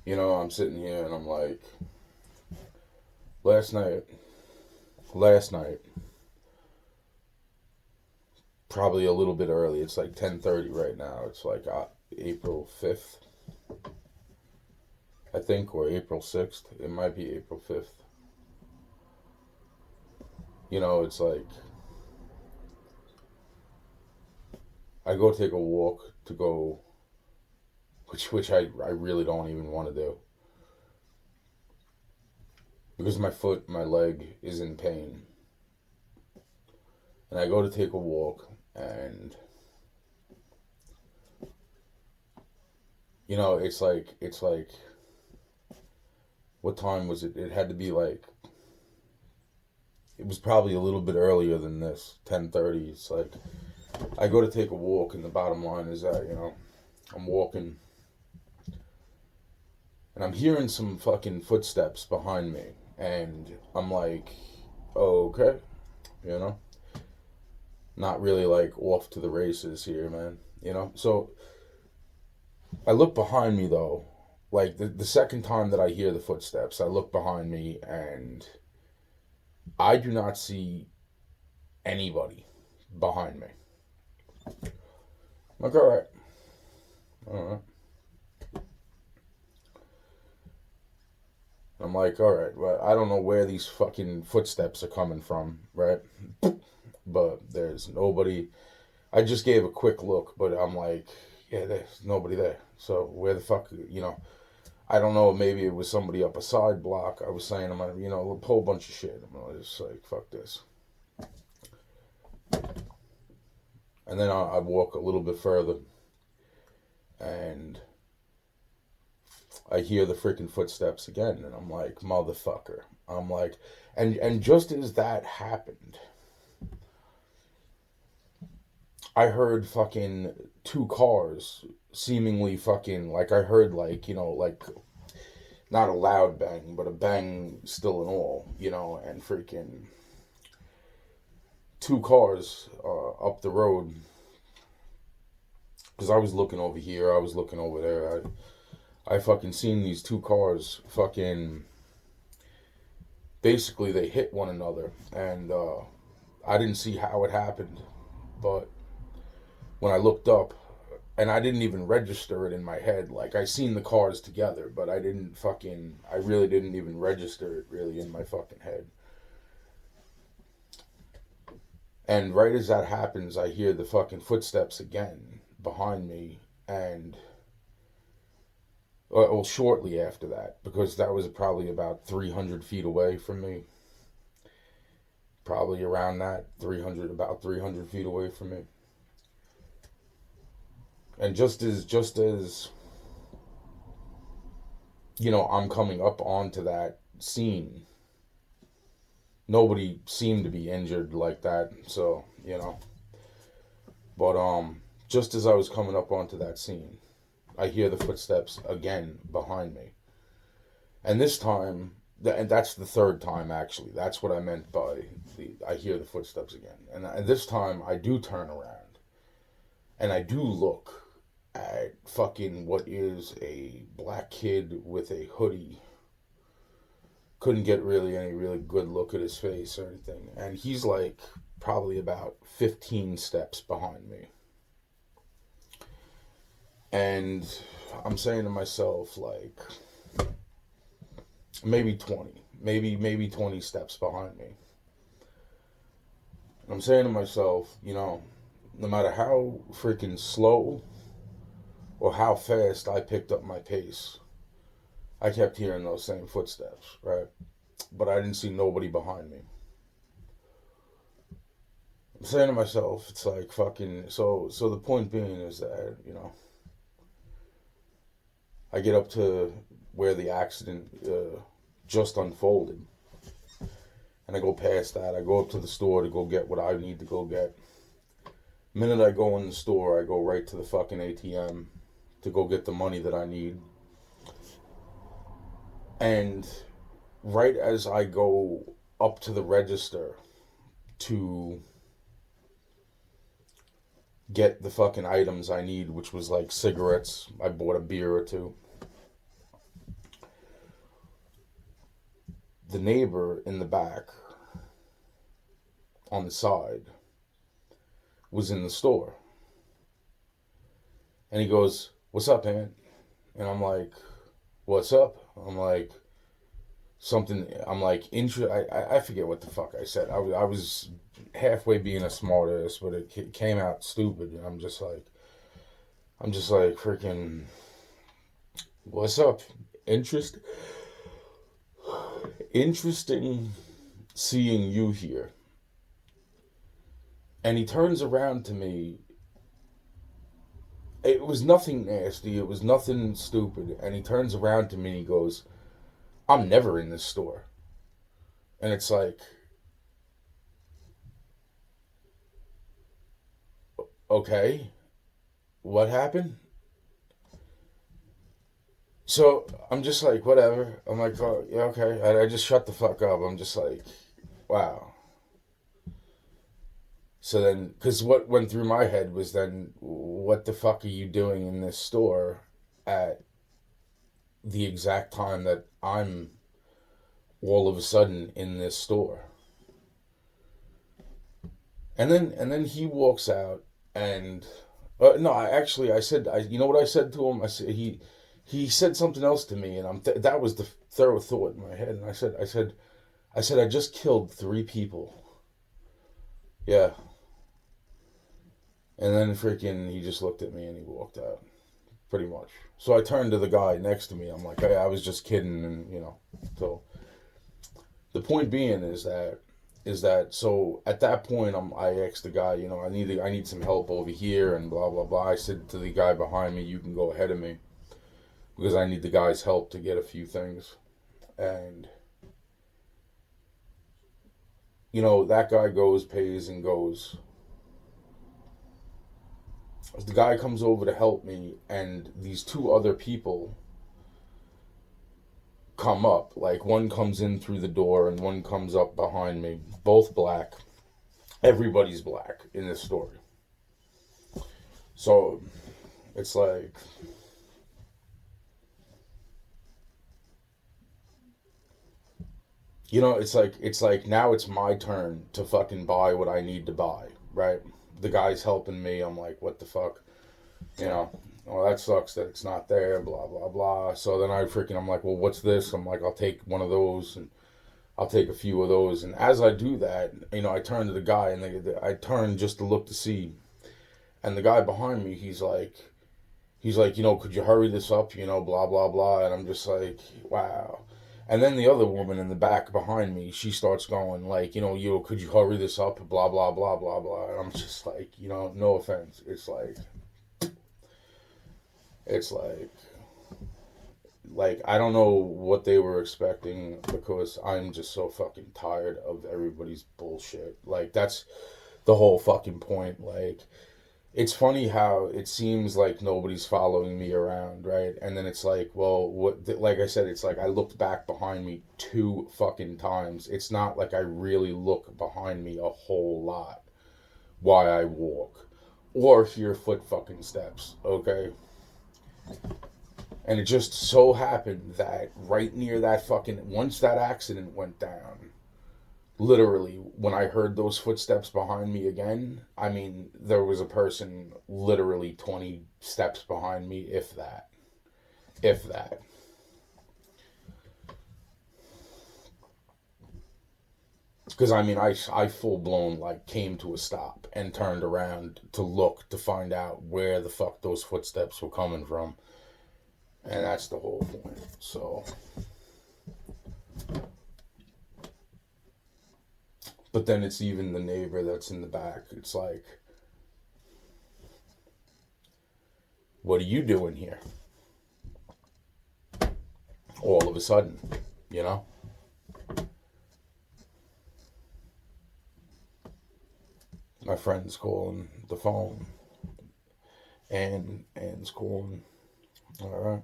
I'm sitting here and I'm like, last night, last night, probably a little bit early. It's like 10:30 right now. It's like April 5th, I think, or April 6th. It might be April 5th. It's like I go take a walk to go, which I really don't even want to do because my leg is in pain. And I go to take a walk, and it's like what time was it? It had to be like it was probably a little bit earlier than this, 10:30. It's like I go to take a walk, and the bottom line is that I'm walking, and I'm hearing some fucking footsteps behind me, and I'm like, oh, okay, you know, not really like off to the races here, man. So I look behind me though. Like the second time that I hear the footsteps, I look behind me and I do not see anybody behind me. I'm like, all right, all right. I'm like, all right, well, I don't know where these fucking footsteps are coming from, right? But there's nobody. I just gave a quick look, but I'm like, yeah, there's nobody there. So where the fuck. I don't know. Maybe it was somebody up a side block. I was saying, a whole bunch of shit. I'm just like, fuck this. And then I walk a little bit further, and I hear the freaking footsteps again, and I'm like, motherfucker. I'm like, and just as that happened, I heard fucking two cars seemingly fucking like I heard like not a loud bang, but a bang still and all, and freaking two cars up the road. Because I was looking over here, I was looking over there. I fucking seen these two cars fucking. Basically, they hit one another, and I didn't see how it happened, but when I looked up, and I didn't even register it in my head. Like I seen the cars together, but I really didn't even register it really in my fucking head. And right as that happens, I hear the fucking footsteps again behind me, and well, shortly after that, because that was probably about 300 feet away from me. Probably around that 300, about 300 feet away from me. And just as I'm coming up onto that scene, nobody seemed to be injured like that. So but just as I was coming up onto that scene, I hear the footsteps again behind me, and this time, and that's the third time actually. That's what I meant by I hear the footsteps again, and this time I do turn around and I do look at fucking what is a black kid with a hoodie. Couldn't get really any really good look at his face or anything, and he's like probably about 15 steps behind me. And I'm saying to myself, like, maybe 20, maybe 20 steps behind me. And I'm saying to myself, no matter how freaking slow or how fast I picked up my pace, I kept hearing those same footsteps, right? But I didn't see nobody behind me. I'm saying to myself, it's like fucking. So the point being is that I get up to where the accident just unfolded, and I go past that. I go up to the store to go get what I need to go get. The minute I go in the store, I go right to the fucking ATM to go get the money that I need. And right as I go up to the register to get the fucking items I need, which was like cigarettes, I bought a beer or two. the neighbor in the back on the side was in the store. And he goes, "What's up, man?" And I'm like, "What's up?" I'm like, I'm like, I forget what the fuck I said. I was halfway being a smartass, but it came out stupid. And I'm just like, freaking, "What's up? Interest, Interesting seeing you here." And he turns around to me. It was nothing nasty. It was nothing stupid. And he turns around to me and he goes, "I'm never in this store." And it's like, okay, what happened? So I'm just like, whatever. I'm like, oh, yeah, okay. I just shut the fuck up. I'm just like, wow. So then, because what went through my head was then, what the fuck are you doing in this store at the exact time that I'm all of a sudden in this store? And then he walks out, and no, I said, you know what I said to him? I said he said something else to me, and that was the third thought in my head. And I said I just killed 3 people. Yeah. And then freaking he just looked at me and he walked out, pretty much. So I turned to the guy next to me. I'm like, hey, I was just kidding, and so the point being is that so at that point I asked the guy, I need some help over here and blah blah blah. I said to the guy behind me, "You can go ahead of me because I need the guy's help to get a few things." And that guy goes, pays, and goes. The guy comes over to help me, and these 2 other people come up. Like, one comes in through the door and one comes up behind me. Both black. Everybody's black in this story. So it's like, it's like now it's my turn to fucking buy what I need to buy, right? The guy's helping me. I'm like, what the fuck, you know? Oh, that sucks that it's not there. Blah blah blah. So then I'm like, well, what's this? I'm like, I'll take one of those, and I'll take a few of those. And as I do that, I turn to the guy, and I turn just to look to see. And the guy behind me, he's like, could you hurry this up? Blah blah blah. And I'm just like, wow. And then the other woman in the back behind me, she starts going like, could you hurry this up? Blah blah blah blah blah. And I'm just like, no offense. It's like I don't know what they were expecting, because I'm just so fucking tired of everybody's bullshit. Like, that's the whole fucking point. Like, it's funny how it seems like nobody's following me around, right? And then it's like, well, what? Like I said, it's like I looked back behind me 2 fucking times. It's not like I really look behind me a whole lot while I walk or hear foot fucking steps. Okay. And it just so happened that right near that fucking, once that accident went down, literally, when I heard those footsteps behind me again, I mean, there was a person literally 20 steps behind me, if that. If that. Because, I mean, I full blown, like, came to a stop and turned around to look to find out where the fuck those footsteps were coming from. And that's the whole point. So. But then it's even the neighbor that's in the back. It's like, what are you doing here? All of a sudden, you know? My friend's calling the phone. Anne's calling. All right.